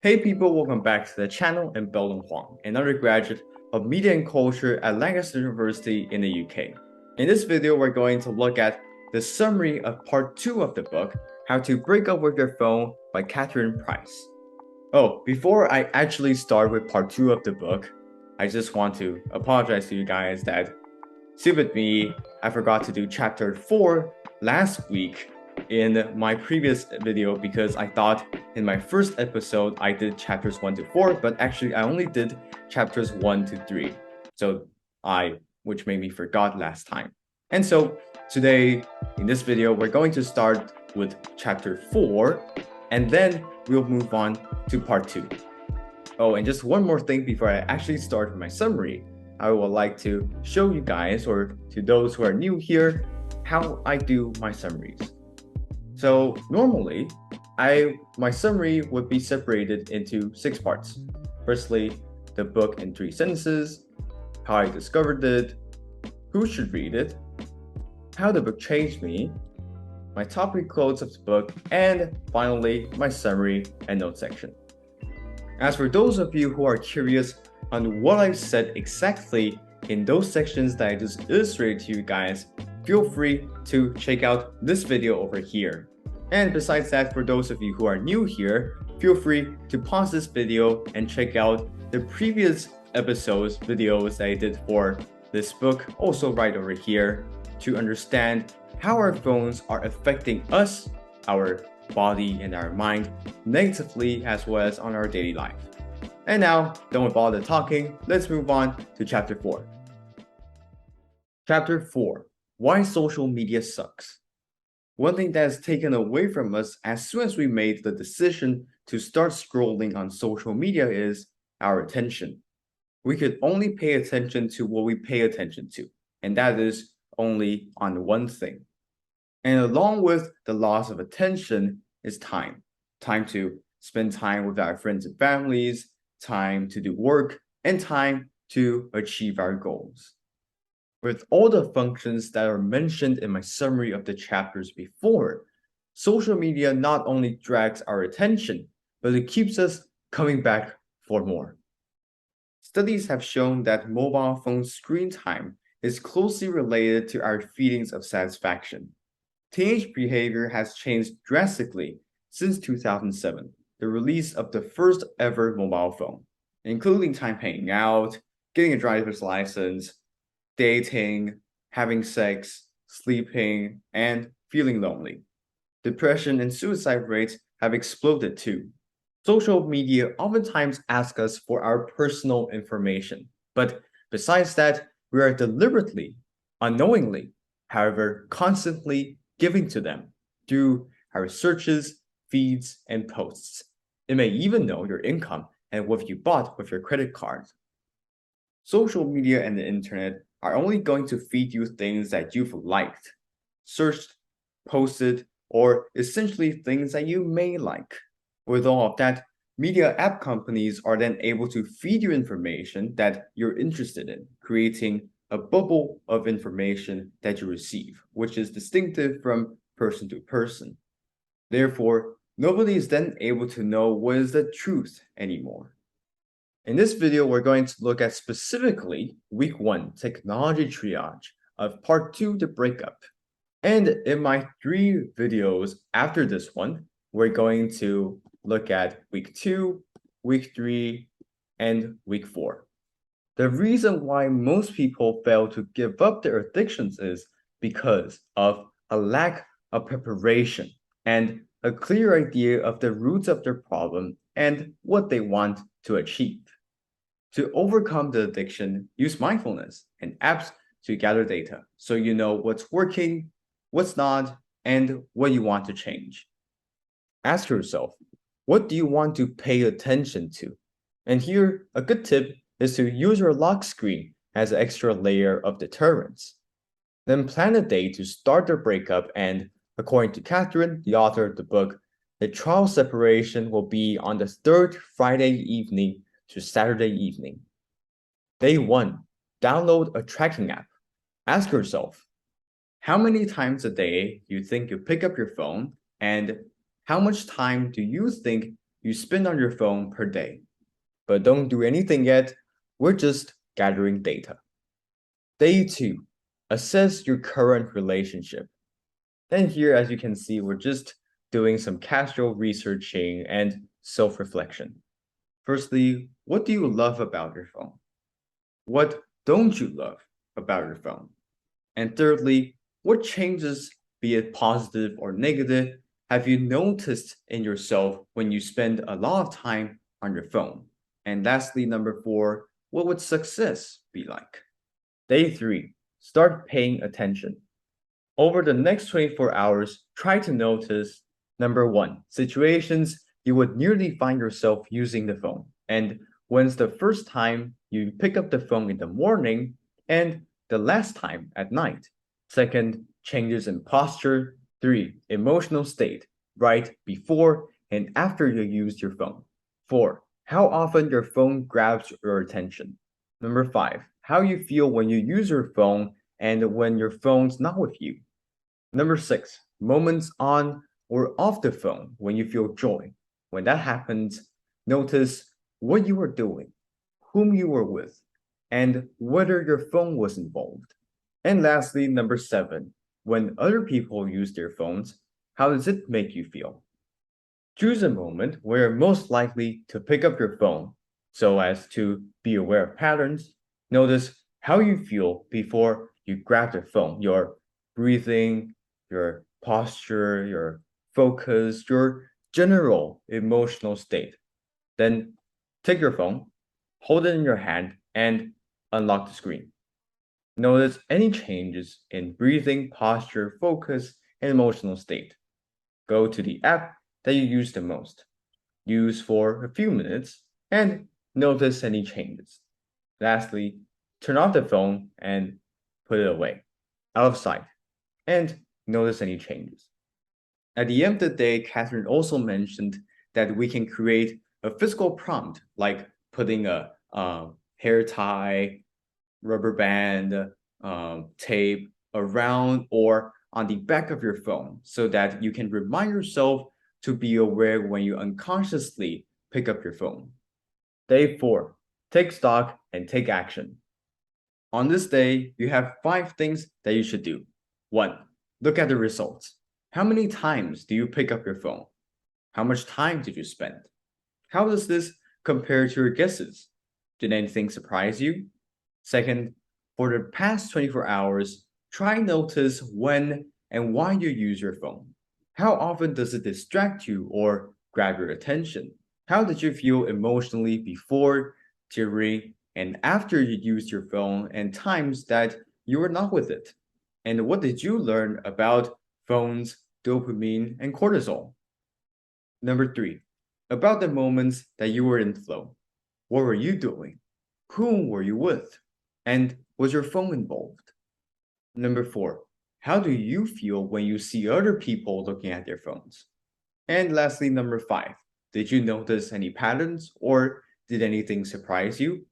Hey people, welcome back to the channel. I'm Beldon Huang, an undergraduate of Media and Culture at Lancaster University in the UK. In this video, we're going to look at the summary of part 2 of the book, How to Break Up With Your Phone by Catherine Price. Oh, before I actually start with part 2 of the book, I just want to apologize to you guys that, stupid me, I forgot to do chapter 4 last week in my previous video because I thought in my first episode I did chapters 1 to 4, but actually I only did chapters 1 to 3. Which made me forgot last time. And so today in this video, we're going to start with chapter 4 and then we'll move on to part 2. Oh, and just one more thing before I actually start with my summary, I would like to show you guys, or to those who are new here, how I do my summaries. So normally, my summary would be separated into 6 parts. Firstly, the book in 3 sentences, how I discovered it, who should read it, how the book changed me, my topic quotes of the book, and finally, my summary and notes section. As for those of you who are curious on what I said exactly in those sections that I just illustrated to you guys, feel free to check out this video over here. And besides that, for those of you who are new here, feel free to pause this video and check out the previous videos that I did for this book, also right over here, to understand how our phones are affecting us, our body and our mind negatively, as well as on our daily life. And now, done with all the talking, let's move on to chapter 4. Chapter 4. Why social media sucks. One thing that is taken away from us as soon as we made the decision to start scrolling on social media is our attention. We could only pay attention to what we pay attention to, and that is only on one thing. And along with the loss of attention is time. Time to spend time with our friends and families, time to do work, and time to achieve our goals. With all the functions that are mentioned in my summary of the chapters before, social media not only drags our attention, but it keeps us coming back for more. Studies have shown that mobile phone screen time is closely related to our feelings of satisfaction. Teenage behavior has changed drastically since 2007, the release of the first ever mobile phone, including time hanging out, getting a driver's license, dating, having sex, sleeping, and feeling lonely. Depression and suicide rates have exploded too. Social media oftentimes ask us for our personal information, but besides that, we are deliberately, unknowingly, however, constantly giving to them through our searches, feeds, and posts. It may even know your income and what you bought with your credit card. Social media and the internet are only going to feed you things that you've liked, searched, posted, or essentially things that you may like. With all of that, media app companies are then able to feed you information that you're interested in, creating a bubble of information that you receive, which is distinctive from person to person. Therefore, nobody is then able to know what is the truth anymore. In this video, we're going to look at specifically Week 1, Technology Triage, of Part 2, The Breakup. And in my 3 videos after this one, we're going to look at Week 2, Week 3, and Week 4. The reason why most people fail to give up their addictions is because of a lack of preparation and a clear idea of the roots of their problem and what they want to achieve. To overcome the addiction, use mindfulness and apps to gather data so you know what's working, what's not, and what you want to change. Ask yourself, what do you want to pay attention to? And here, a good tip is to use your lock screen as an extra layer of deterrence. Then plan a day to start the breakup, and according to Catherine, the author of the book, the trial separation will be on the 3rd Friday evening to Saturday evening. Day 1, download a tracking app. Ask yourself, how many times a day do you think you pick up your phone, and how much time do you think you spend on your phone per day. But don't do anything yet, we're just gathering data. Day 2, assess your current relationship. And here, as you can see, we're just doing some casual researching and self-reflection. Firstly, what do you love about your phone? What don't you love about your phone? And thirdly, what changes, be it positive or negative, have you noticed in yourself when you spend a lot of time on your phone? And lastly, number 4, what would success be like? Day 3, start paying attention. Over the next 24 hours, try to notice, number 1, situations you would nearly find yourself using the phone. And when's the first time you pick up the phone in the morning and the last time at night? Second, changes in posture. 3, emotional state, right before and after you used your phone. 4, how often your phone grabs your attention. Number 5, how you feel when you use your phone and when your phone's not with you. Number 6, moments on or off the phone when you feel joy. When that happens, notice what you were doing, whom you were with, and whether your phone was involved. And lastly, number 7, when other people use their phones, how does it make you feel? Choose a moment where you're most likely to pick up your phone so as to be aware of patterns. Notice how you feel before you grab the phone, your breathing, your posture, your focus, your general emotional state. Then take your phone, hold it in your hand, and unlock the screen. Notice any changes in breathing, posture, focus, and emotional state. Go to the app that you use the most. Use for a few minutes and notice any changes. Lastly, turn off the phone and put it away, out of sight, and notice any changes. At the end of the day, Catherine also mentioned that we can create a physical prompt, like putting a hair tie, rubber band, tape around or on the back of your phone so that you can remind yourself to be aware when you unconsciously pick up your phone. Day 4, take stock and take action. On this day, you have 5 things that you should do. 1, look at the results. How many times do you pick up your phone? How much time did you spend? How does this compare to your guesses? Did anything surprise you? Second, for the past 24 hours, try notice when and why you use your phone. How often does it distract you or grab your attention? How did you feel emotionally before, during, and after you used your phone and times that you were not with it? And what did you learn about phones, dopamine, and cortisol? Number 3, about the moments that you were in flow. What were you doing? Whom were you with? And was your phone involved? Number 4, how do you feel when you see other people looking at their phones? And lastly, number 5, did you notice any patterns or did anything surprise you?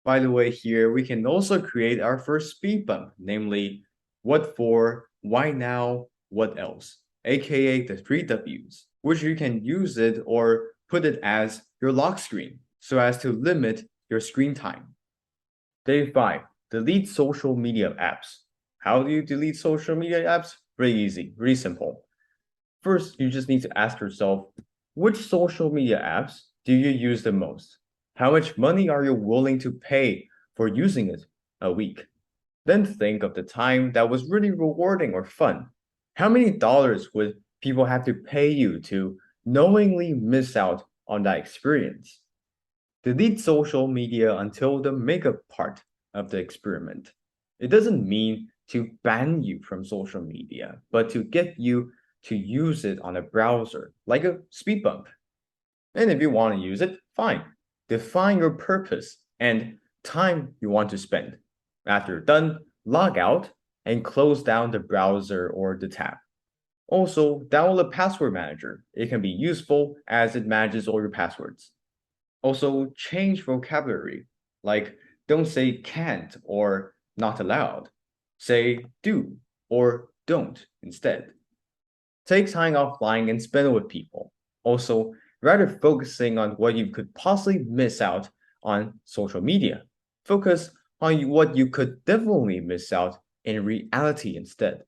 By the way, here we can also create our first speed bump, namely, what for, why now, what else, aka the 3 W's, which you can use it or put it as your lock screen so as to limit your screen time. Day 5, delete social media apps. How do you delete social media apps? Very easy, really simple. First, you just need to ask yourself, which social media apps do you use the most? How much money are you willing to pay for using it a week? Then think of the time that was really rewarding or fun. How many dollars would people have to pay you to knowingly miss out on that experience? Delete social media until the makeup part of the experiment. It doesn't mean to ban you from social media, but to get you to use it on a browser, like a speed bump. And if you want to use it, fine. Define your purpose and time you want to spend. After you're done, log out and close down the browser or the tab. Also, download a password manager. It can be useful as it manages all your passwords. Also, change vocabulary, like don't say can't or not allowed. Say do or don't instead. Take time offline and spend it with people. Also, rather focusing on what you could possibly miss out on social media. Focus on what you could definitely miss out in reality instead.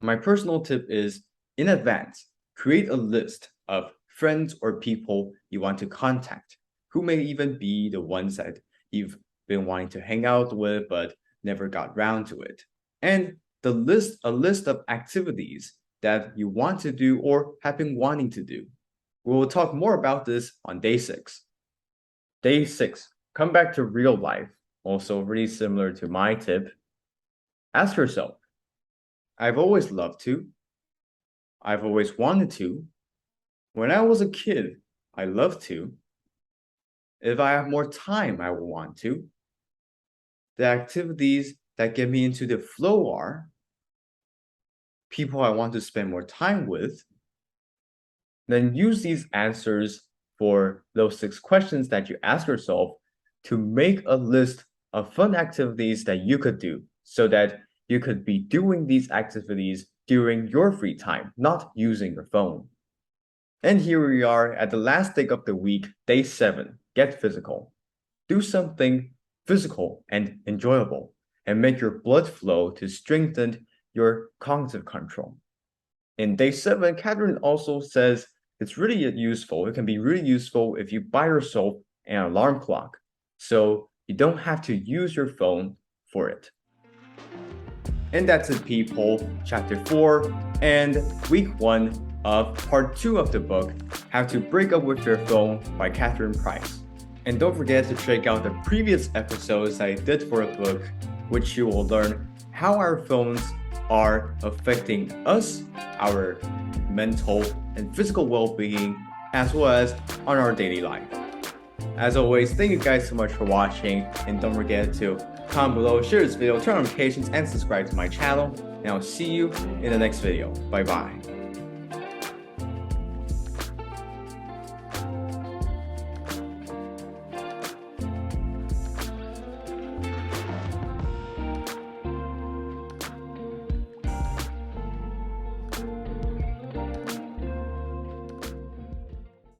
My personal tip is, in advance, create a list of friends or people you want to contact, who may even be the ones that you've been wanting to hang out with but never got round to it. And a list of activities that you want to do or have been wanting to do. We will talk more about this on day 6. Day 6, come back to real life. Also really similar to my tip. Ask yourself, I've always loved to. I've always wanted to. When I was a kid, I loved to. If I have more time, I will want to. The activities that get me into the flow are people I want to spend more time with. Then use these answers for those 6 questions that you ask yourself to make a list of fun activities that you could do so that you could be doing these activities during your free time, not using your phone. And here we are at the last day of the week, day 7, get physical. Do something physical and enjoyable, and make your blood flow to strengthen your cognitive control. In day 7, Catherine also says it's really useful. It can be really useful if you buy yourself an alarm clock, so you don't have to use your phone for it. And that's it, people. Chapter 4 and week 1 of part 2 of the book, How to Break Up With Your Phone by Catherine Price. And don't forget to check out the previous episodes I did for the book, which you will learn how our phones are affecting us, our mental and physical well-being, as well as on our daily life. As always, thank you guys so much for watching, and don't forget to comment below, share this video, turn on notifications, and subscribe to my channel. And I'll see you in the next video. Bye bye.